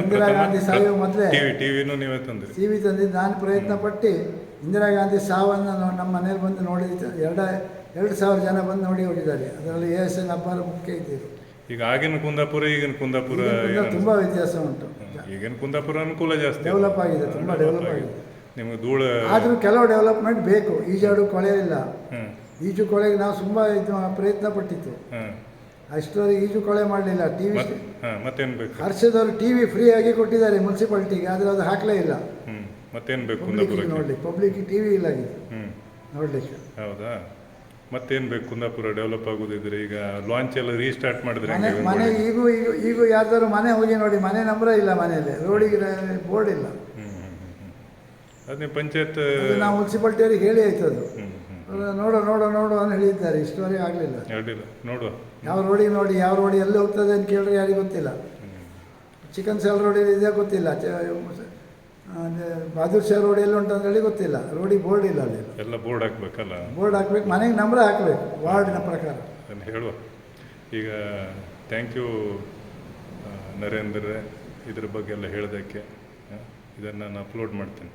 ಇಂದಿರಾ ಗಾಂಧಿ ಸಾಯುವ ಮೊದಲೇ ಟಿವಿನೂ ನೀವೇ ತಂದ್ರಿ? ಟಿವಿ ತಂದಿದ್ದು ನಾನು ಪ್ರಯತ್ನ ಪಟ್ಟು ಇಂದಿರಾ ಗಾಂಧಿ ಸಾವನ್ನು ನಮ್ಮ ಮನೇಲಿ ಬಂದು ನೋಡಿದ್ದು 2,000 ಜನ ಬಂದು ನೋಡಿ ಹೋಗಿದ್ದಾರೆ. ಅದರಲ್ಲಿ ASN ಅಬ್ಬಾರ ಮುಖ್ಯ ಇದ್ದರು. ಈಗ ಆಗಿನ ಕುಂದಾಪುರ ಈಗಿನ ಕುಂದಾಪುರ ತುಂಬ ವ್ಯತ್ಯಾಸ ಉಂಟು. ಈಗಿನ ಕುಂದಾಪುರ ಅನುಕೂಲ ಜಾಸ್ತಿ, ಡೆವಲಪ್ ಆಗಿದೆ, ತುಂಬ ಡೆವಲಪ್ ಆಗಿದೆ. ನಿಮಗೆ ಧೂಳು ಆದರೂ ಕೆಲವು ಡೆವಲಪ್ಮೆಂಟ್ ಬೇಕು. ಈಜಾಡು ಕೊಳೆ ಇಲ್ಲ. ಈಜು ಕೊಳೆಗೆ ನಾವು ತುಂಬ ಇದು ಪ್ರಯತ್ನ ಪಟ್ಟಿತ್ತು. ಅಷ್ಟರವರೆಗೆ ಈಜು ಕೊಳೆ ಮಾಡಲಿಲ್ಲ. ಟಿವಿ ಮತ್ತೇನು ಬೇಕು? ಹರ್ಷದವರು ಟಿವಿ ಫ್ರೀ ಆಗಿ ಕೊಟ್ಟಿದ್ದಾರೆ ಮುನ್ಸಿಪಾಲ್ಟಿಗೆ, ಆದರೆ ಅದು ಹಾಕಲೇ ಇಲ್ಲ. ಮತ್ತೇನು ಬೇಕು ನೋಡಿ? ಪಬ್ಲಿಕ್ ಟಿವಿ ಇಲ್ಲ ನೋಡ್ಲಿಕ್ಕೆ. ಹೌದಾ? ಮತ್ತೇನು ಬೇಕು ಕುಂದಾಪುರ ಡೆವಲಪ್ ಆಗೋದಿದ್ರೆ? ಈಗ ಲಾಂಚ್ ಎಲ್ಲ ರೀಸ್ಟಾರ್ಟ್ ಮಾಡಿದ್ರೆ ಮನೆ ಈಗ ಯಾರ್ದಾರು ಮನೆ ಹೋಗಿ ನೋಡಿ, ಮನೆ ನಂಬರ ಇಲ್ಲ ಮನೆಯಲ್ಲಿ, ರೋಡಿಗೆ ಬೋರ್ಡ್ ಇಲ್ಲ. ಅದು ನೀವು ಪಂಚಾಯತ್ ನಾವು ಮುನ್ಸಿಪಾಲ್ಟಿಯವ್ರಿಗೆ ಹೇಳಿ ಆಯ್ತು. ಅದು ನೋಡು ನೋಡು ನೋಡು ಅಂತ ಹೇಳಿದ್ದಾರೆ, ಇಷ್ಟವರೆಗೆ ಆಗಲಿಲ್ಲ. ನೋಡುವ ಯಾವ ರೋಡಿಗೆ ನೋಡಿ, ಯಾವ ರೋಡಿ ಎಲ್ಲಿ ಹೋಗ್ತದೆ ಅಂತ ಕೇಳಿದ್ರೆ ಯಾರಿಗೆ ಗೊತ್ತಿಲ್ಲ. ಚಿಕನ್ ಸಾಲ್ ರೋಡಿಗೆ ಇದೆ ಗೊತ್ತಿಲ್ಲ, ಬಹದ್ದೂರ್ ಶಾ ರೋಡ್ ಎಲ್ಲಿ ಉಂಟು ಅಂತೇಳಿ ಗೊತ್ತಿಲ್ಲ. ರೋಡಿಗೆ ಬೋರ್ಡ್ ಇಲ್ಲ, ಅಲ್ಲಿ ಎಲ್ಲ ಬೋರ್ಡ್ ಹಾಕ್ಬೇಕಲ್ಲ. ಬೋರ್ಡ್ ಹಾಕ್ಬೇಕು, ಮನೆಗೆ ನಂಬರ್ ಹಾಕಬೇಕು ವಾರ್ಡಿನ ಪ್ರಕಾರ. ಅದನ್ನು ಹೇಳುವ. ಈಗ ಥ್ಯಾಂಕ್ ಯು ನರೇಂದ್ರ, ಇದ್ರ ಬಗ್ಗೆ ಎಲ್ಲ ಹೇಳೋದಕ್ಕೆ. ಇದನ್ನು ನಾನು ಅಪ್ಲೋಡ್ ಮಾಡ್ತೀನಿ.